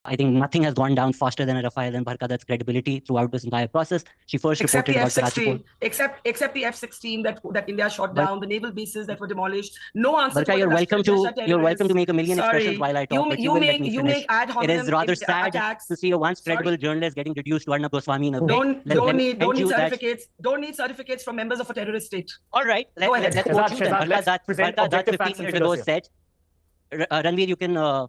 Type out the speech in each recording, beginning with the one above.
I think nothing has gone down faster than a Rafale and Barkha Dutt's credibility throughout this entire process. She first except reported the about F-16, except the F-16 that India shot down, the naval bases that were demolished. No answer. Barkha, you're welcome to make a million expressions while I talk. But you make ad hominem. It is rather sad to see a once credible journalist getting reduced to Arnab Goswami in a way. Don't need certificates. Don't need certificates from members of a terrorist state. All right, let's quote you then. Barkha Dutt 15 years ago said, Ranveer, you can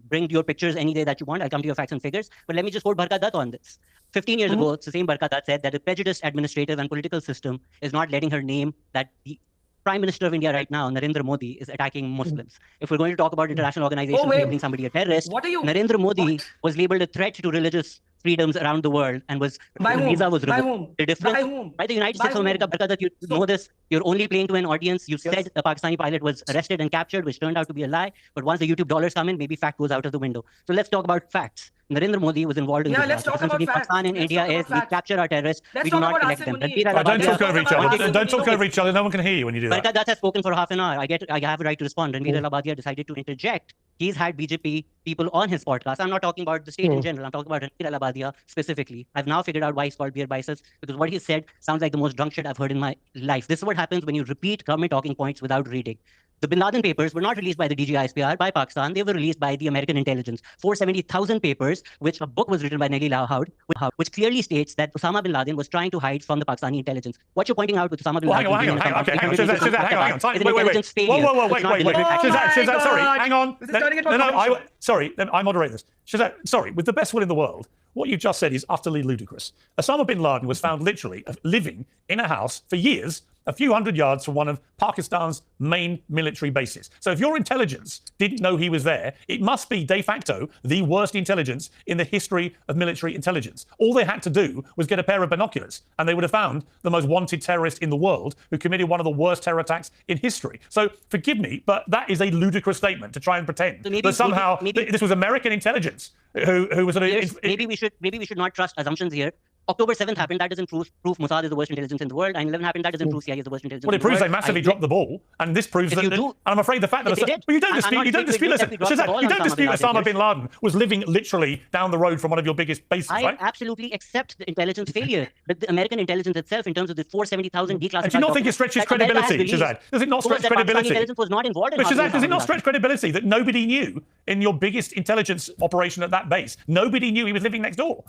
bring your pictures any day that you want. I'll come to your facts and figures. But let me just quote Barkha Dutt on this. 15 years ago, the same Barkha Dutt said that the prejudiced administrative and political system is not letting her name that the Prime Minister of India right now, Narendra Modi, is attacking Muslims. If we're going to talk about international organizations labeling somebody a terrorist, Narendra Modi was labeled a threat to religious freedoms around the world and was visa was revoked. The difference by the United States of America, Barkha Dutt, you know this. You're only playing to an audience. You said the Pakistani pilot was arrested and captured, which turned out to be a lie. But once the YouTube dollars come in, maybe fact goes out of the window. So let's talk about facts. Narendra Modi was involved in this. Let's talk about facts. Pakistan and India is we capture our terrorists. We do not collect them. Don't talk over each other. Don't talk over each other. No one can hear you when you do that. Barkha Dutt has spoken for half an hour. I have a right to respond. Ranveer Allahabadia decided to interject. He's had BJP people on his podcast. I'm not talking about the state in general. I'm talking about Ranveer Allahabadia specifically. I've now figured out why he's called beer biceps, because what he said sounds like the most drunk shit I've heard in my life. This is what happens when you repeat government talking points without reading. The Bin Laden papers were not released by the DGISPR, by Pakistan. They were released by the American intelligence. 470,000 papers, which a book was written by Nellie Lahoud, which clearly states that Osama bin Laden was trying to hide from the Pakistani intelligence. What you're pointing out with Osama bin Laden... Hang on. Wait. Shahzad, sorry, hang on. Sorry, I moderate this. Shahzad, sorry, with the best will in the world, what you just said is utterly ludicrous. Osama bin Laden was found literally living in a house for years, a few hundred yards from one of Pakistan's main military bases. So if your intelligence didn't know he was there, it must be de facto the worst intelligence in the history of military intelligence. All they had to do was get a pair of binoculars and they would have found the most wanted terrorist in the world who committed one of the worst terror attacks in history. So forgive me, but that is a ludicrous statement to try and pretend that somehow this was American intelligence who was... Maybe we should not trust assumptions here. October 7th happened, that doesn't prove Mossad is the worst intelligence in the world. 9/11 happened, that doesn't prove CIA is the worst intelligence in the world. Well, it proves they massively dropped the ball, and this proves that... And I'm afraid the fact that... But you don't dispute Osama bin Laden was living literally down the road from one of your biggest bases, right? I absolutely accept the intelligence failure, but the American intelligence itself, in terms of the 470,000 declassified... Do you not think it stretches credibility, Shahzad? Does it not stretch credibility? Intelligence was not involved in... But Shahzad, does it not stretch credibility that nobody knew in your biggest intelligence operation at that base? Nobody knew he was living next door.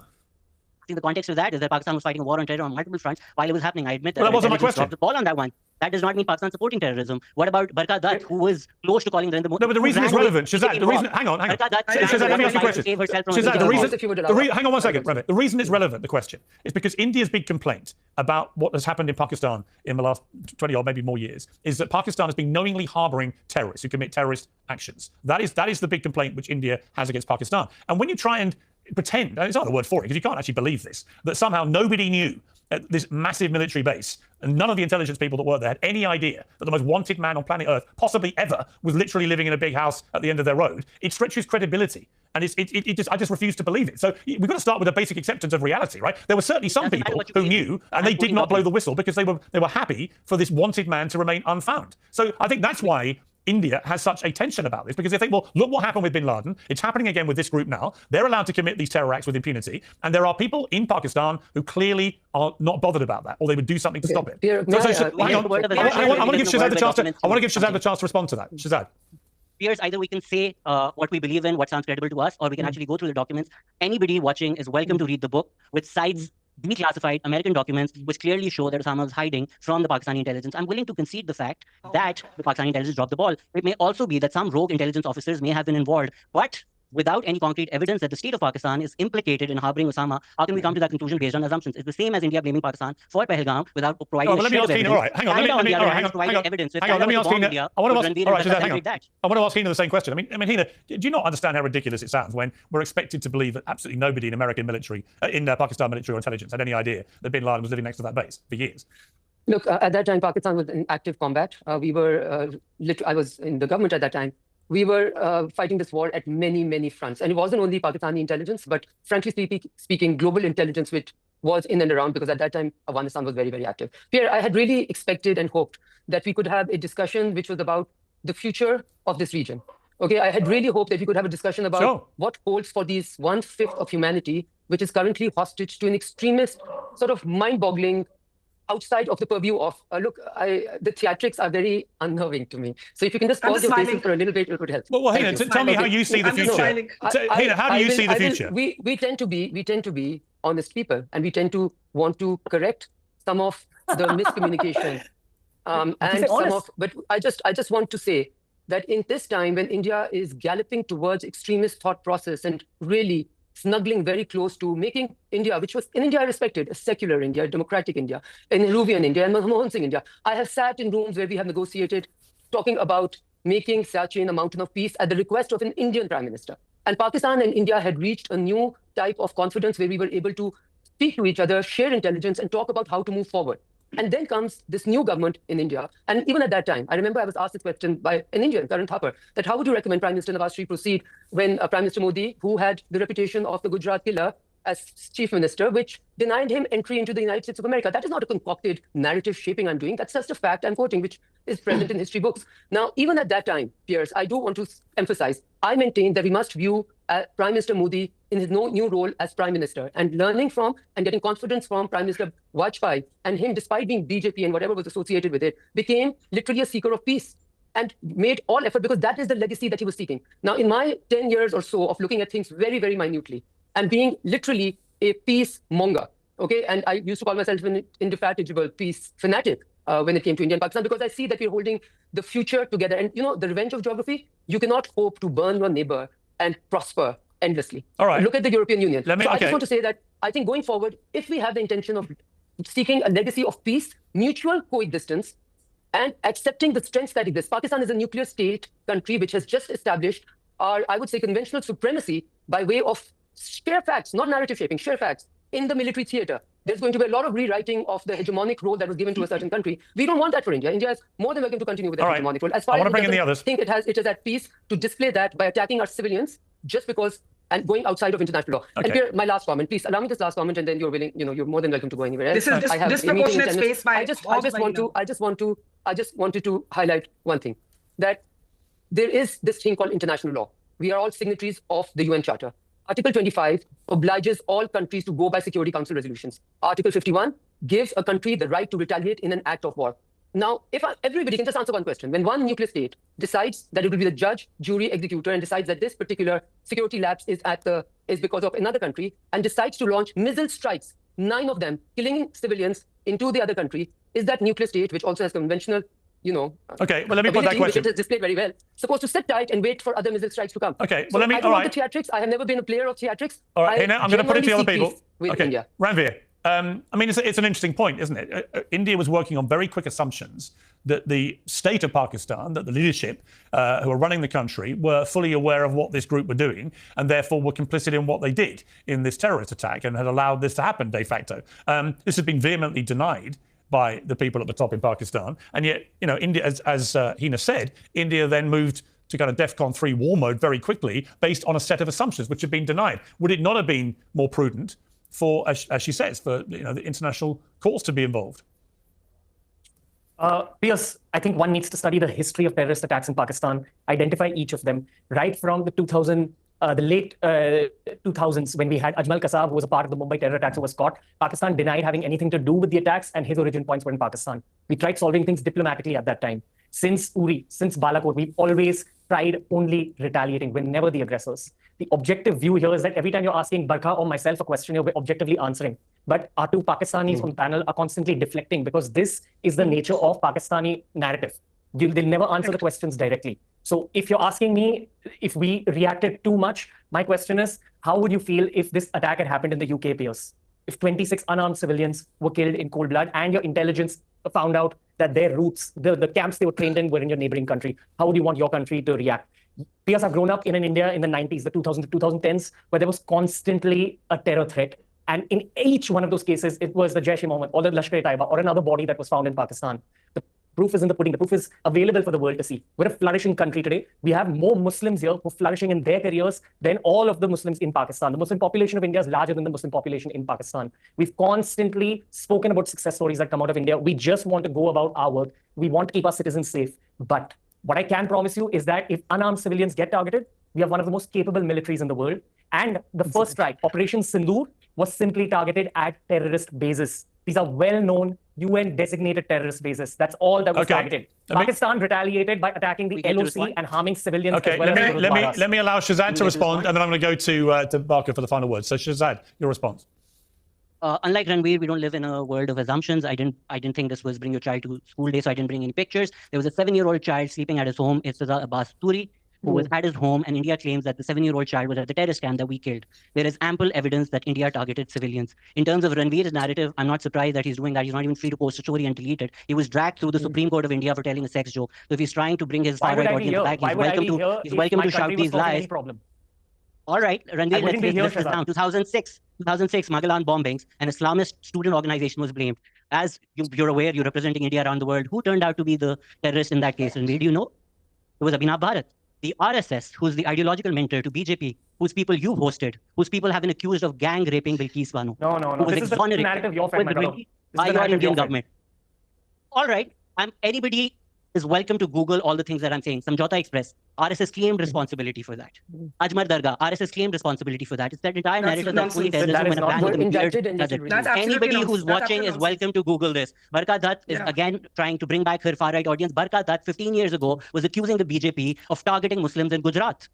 The context of that is that Pakistan was fighting a war on terror on multiple fronts while it was happening. I admit that. Well, that wasn't my question. Dropped the ball on that one. That does not mean Pakistan supporting terrorism. What about Barkha Dutt, who was close to calling Narendra Modi? No, but the reason is relevant. Shahzad, the reason... Hang on. Shahzad, let me ask you a question. Shahzad, hang on 1 second. The reason it's relevant, the question, is because India's big complaint about what has happened in Pakistan in the last 20 or maybe more years is that Pakistan has been knowingly harbouring terrorists who commit terrorist actions. That is the big complaint which India has against Pakistan. And when you try and pretend, it's not the word for it, because you can't actually believe this, that somehow nobody knew at this massive military base, and none of the intelligence people that worked there had any idea that the most wanted man on planet Earth, possibly ever, was literally living in a big house at the end of their road. It stretches credibility. And I just refuse to believe it. So we've got to start with a basic acceptance of reality, right? There were certainly some people who knew, and they did not blow the whistle because they were happy for this wanted man to remain unfound. So I think that's why India has such a tension about this, because they think, well, look what happened with bin Laden. It's happening again with this group now. They're allowed to commit these terror acts with impunity. And there are people in Pakistan who clearly are not bothered about that, or they would do something to stop it. I want to give Shahzad the chance to respond to that. Shahzad. Piers, either we can say what we believe in, what sounds credible to us, or we can actually go through the documents. Anybody watching is welcome to read the book, which cites declassified American documents which clearly show that Osama was hiding from the Pakistani intelligence. I'm willing to concede the fact that the Pakistani intelligence dropped the ball. It may also be that some rogue intelligence officers may have been involved, but without any concrete evidence that the state of Pakistan is implicated in harboring Osama, how can we come to that conclusion based on assumptions? It's the same as India blaming Pakistan for Pahalgam without providing let me ask Hina, all right, hang on, let me ask Hina, I want to ask Hina the same question. I mean, Hina, do you not understand how ridiculous it sounds when we're expected to believe that absolutely nobody in American military, in Pakistan military or intelligence had any idea that bin Laden was living next to that base for years? Look, at that time, Pakistan was in active combat. I was in the government at that time. We were fighting this war at many, many fronts. And it wasn't only Pakistani intelligence, but frankly speaking, global intelligence, which was in and around, because at that time, Afghanistan was very, very active. Pierre, I had really expected and hoped that we could have a discussion which was about the future of this region. Okay, I had really hoped that we could have a discussion about what holds for these 1/5 of humanity, which is currently hostage to an extremist, sort of mind-boggling, outside of the purview of, look, the theatrics are very unnerving to me. So if you can just pause your faces for a little bit, it would help. Well, Hina, tell me how you see the future. Hina, how do you see the future? We tend to be honest people, and we tend to want to correct some of the miscommunication. But I just want to say that in this time when India is galloping towards extremist thought process and really snuggling very close to making India, which was in India I respected, a secular India, a democratic India, a Nehruvian India, and Manmohan Singh India. I have sat in rooms where we have negotiated, talking about making Siachen a mountain of peace at the request of an Indian Prime Minister. And Pakistan and India had reached a new type of confidence where we were able to speak to each other, share intelligence, and talk about how to move forward. And then comes this new government in India. And even at that time, I remember I was asked this question by an Indian, Karan Thapar, that how would you recommend Prime Minister Nawaz Sharif proceed when Prime Minister Modi, who had the reputation of the Gujarat killer as chief minister, which denied him entry into the United States of America. That is not a concocted narrative shaping I'm doing. That's just a fact I'm quoting, which is present in history books. Now, even at that time, Piers, I do want to emphasize, I maintain that we must view Prime Minister Modi in his new role as Prime Minister, and learning from and getting confidence from Prime Minister Vajpayee, and him, despite being BJP and whatever was associated with it, became literally a seeker of peace and made all effort, because that is the legacy that he was seeking. Now, in my 10 years or so of looking at things very, very minutely, and being literally a peace monger, okay? And I used to call myself an indefatigable peace fanatic when it came to India and Pakistan, because I see that we're holding the future together. And, you know, the revenge of geography, you cannot hope to burn your neighbor and prosper endlessly. All right. Look at the European Union. I just want to say that I think going forward, if we have the intention of seeking a legacy of peace, mutual coexistence, and accepting the strengths that exist. Pakistan is a nuclear state country which has just established our, I would say, conventional supremacy by way of sheer facts, not narrative shaping, sheer facts in the military theater. There's going to be a lot of rewriting of the hegemonic role that was given to a certain country. We don't want that for India. India is more than welcome to continue with that hegemonic role. As far as I think it is at peace to display that by attacking our civilians just because and going outside of international law. Okay. And Pierre, my last comment, please allow me this last comment, and then you're willing, you're more than welcome to go anywhere else. This is disproportionate space by I just wanted to highlight one thing, that there is this thing called international law. We are all signatories of the UN Charter. Article 25 obliges all countries to go by Security Council resolutions. Article 51 gives a country the right to retaliate in an act of war. Now, if everybody can just answer one question. When one nuclear state decides that it will be the judge, jury, executor, and decides that this particular security lapse is because of another country, and decides to launch missile strikes, 9 of them killing civilians into the other country, is that nuclear state, which also has conventional, okay, well, let me put that question. Which is displayed very well, supposed to sit tight and wait for other missile strikes to come. Okay, well, I don't want the theatrics. I have never been a player of theatrics. All right, Hina, I'm going to put it to other people. Okay, India. Ranveer, I mean, it's an interesting point, isn't it? India was working on very quick assumptions that the state of Pakistan, that the leadership who are running the country were fully aware of what this group were doing, and therefore were complicit in what they did in this terrorist attack, and had allowed this to happen de facto. This has been vehemently denied by the people at the top in Pakistan. And yet, India, as Hina said, India then moved to kind of DEFCON 3 war mode very quickly based on a set of assumptions which had been denied. Would it not have been more prudent for, as she says, for the international courts to be involved? Piers, I think one needs to study the history of terrorist attacks in Pakistan, identify each of them, right from the late 2000s, when we had Ajmal Kasab, who was a part of the Mumbai terror attacks, who was caught. Pakistan denied having anything to do with the attacks, and his origin points were in Pakistan. We tried solving things diplomatically at that time. Since Uri, since Balakot, we've always tried only retaliating. We're never the aggressors. The objective view here is that every time you're asking Barkha or myself a question, you're objectively answering. But our two Pakistanis on the panel are constantly deflecting, because this is the nature of Pakistani narrative. They'll never answer the questions directly. So if you're asking me if we reacted too much, my question is, how would you feel if this attack had happened in the UK, Piers? If 26 unarmed civilians were killed in cold blood and your intelligence found out that their roots, the camps they were trained in, were in your neighboring country, how would you want your country to react? Piers, I've grown up in an India in the 90s, the 2000s to 2010s, where there was constantly a terror threat. And in each one of those cases, it was the Jaish-e-Mohammed or the Lashkar-e-Taiba or another body that was found in Pakistan. The proof is in the pudding. The proof is available for the world to see. We're a flourishing country today. We have more Muslims here who are flourishing in their careers than all of the Muslims in Pakistan. The Muslim population of India is larger than the Muslim population in Pakistan. We've constantly spoken about success stories that come out of India. We just want to go about our work. We want to keep our citizens safe. But What I can promise you is that if unarmed civilians get targeted, we have one of the most capable militaries in the world. And the first strike, Operation Sindoor, was simply targeted at terrorist bases. These are well-known UN-designated terrorist bases. That's all that was targeted. Pakistan retaliated by attacking the LOC and harming civilians. Okay, let me allow Shahzad to respond, and then I'm going to go to Barkha for the final word. So Shahzad, your response. Unlike Ranveer, we don't live in a world of assumptions. I didn't think this was bring your child to school day, so I didn't bring any pictures. There was a 7-year-old child sleeping at his home, Irtaza Abbas Turi, who was at his home, and India claims that the 7-year-old child was at the terrorist camp that we killed. There is ample evidence that India targeted civilians. In terms of Ranveer's narrative, I'm not surprised that he's doing that. He's not even free to post a story and delete it. He was dragged through the Supreme Court of India for telling a sex joke. So if he's trying to bring his far-right audience back, he's welcome to shout these lies. All right, Ranveer, let's break this down. 2006, Magalan bombings, an Islamist student organization was blamed. As you're aware, you're representing India around the world. Who turned out to be the terrorist in that case? Ranveer, do you know? It was Abhinav Bharat. The RSS, who's the ideological mentor to BJP, whose people you've hosted, whose people have been accused of gang raping Bilkis Bano. No. This is the narrative you're fed, by your Indian government. All right, anybody is welcome to Google all the things that I'm saying. Samjhauta Express, RSS claimed responsibility for that. Ajmer Dargah, RSS claimed responsibility for that. It's that entire narrative that's only terrorism when a ban with a beard. Anybody who's watching is welcome to Google this. Barkha Dutt is again trying to bring back her far-right audience. Barkha Dutt, 15 years ago, was accusing the BJP of targeting Muslims in Gujarat.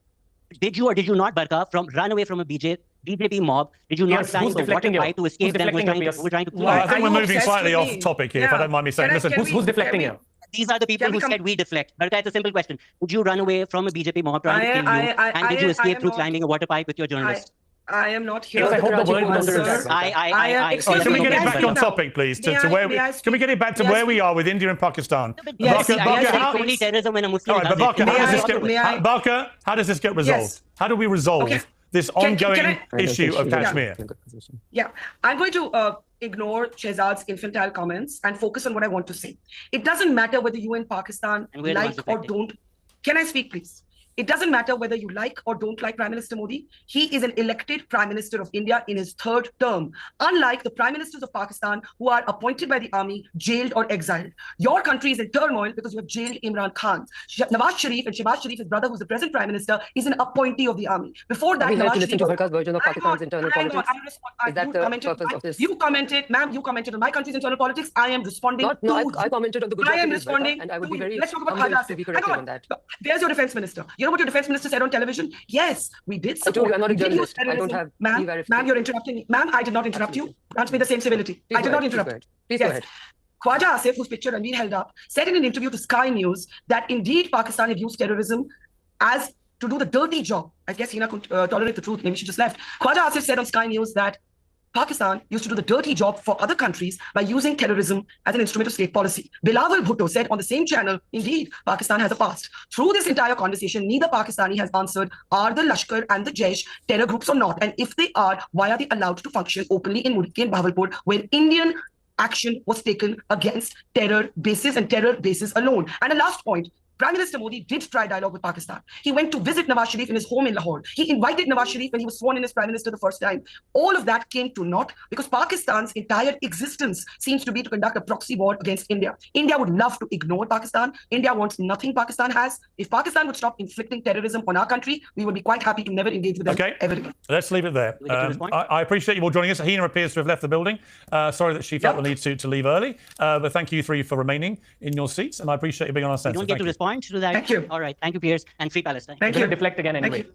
Did you or did you not, Barkha, run away from a BJP mob? Did you not sign the water pipe to escape them? We're trying to I think we're moving slightly off topic here, if I don't mind me saying. Listen, who's deflecting here? These are the people who said we deflect. Barkha, it's a simple question. Would you run away from a BJP mob trying to kill you? And did you escape through climbing a water pipe with your journalist? I am not here. I hope the world knows Can we get it back on topic, please? Can we get it back to where we are with India and Pakistan? Only terrorism when a Muslim does it. Barkha, how does this get resolved? How do we resolve this ongoing issue of Kashmir? Yeah, I'm going to ignore Shahzad's infantile comments and focus on what I want to say. It doesn't matter whether you in Pakistan like or don't. Can I speak, please? It doesn't matter whether you like or don't like Prime Minister Modi. He is an elected Prime Minister of India in his 3rd term, unlike the Prime Ministers of Pakistan who are appointed by the army, jailed or exiled. Your country is in turmoil because you have jailed Imran Khan. Nawaz Sharif and Shehbaz Sharif, his brother, who's the present Prime Minister, is an appointee of the army. Before that, Nawaz Sharif... to Barkha's version of Pakistan's internal politics. Is that the purpose of this? You commented, ma'am, you commented on my country's internal politics. I am responding I commented on the good. I am responding. And I would be very Let's talk about Khar to be corrected on that. There's your defense minister. You know what your defense minister said on television? Yes, we did support. I'm not a journalist. I don't have Ma'am, you're interrupting me. Ma'am, I did not interrupt you. Grant me the same civility. I did not interrupt. Please go ahead. Khwaja Asif, whose picture Ranveer held up, said in an interview to Sky News that indeed Pakistan had used terrorism as to do the dirty job. I guess Hina couldn't tolerate the truth. Maybe she just left. Khwaja Asif said on Sky News that Pakistan used to do the dirty job for other countries by using terrorism as an instrument of state policy. Bilawal Bhutto said on the same channel, indeed, Pakistan has a past. Through this entire conversation, neither Pakistani has answered, are the Lashkar and the Jaish terror groups or not? And if they are, why are they allowed to function openly in Murki and Bahawalpur, where Indian action was taken against terror bases and terror bases alone? And a last point, Prime Minister Modi did try dialogue with Pakistan. He went to visit Nawaz Sharif in his home in Lahore. He invited Nawaz Sharif when he was sworn in as Prime Minister the first time. All of that came to naught because Pakistan's entire existence seems to be to conduct a proxy war against India. India would love to ignore Pakistan. India wants nothing Pakistan has. If Pakistan would stop inflicting terrorism on our country, we would be quite happy to never engage with them ever again. Let's leave it there. I appreciate you all joining us. Hina appears to have left the building. Sorry that she felt the need to leave early. But thank you three for remaining in your seats. And I appreciate you being on our centre. You don't get to respond to that. Thank you. All right. Thank you, Piers. And free Palestine. Thank you. Deflect again anyway.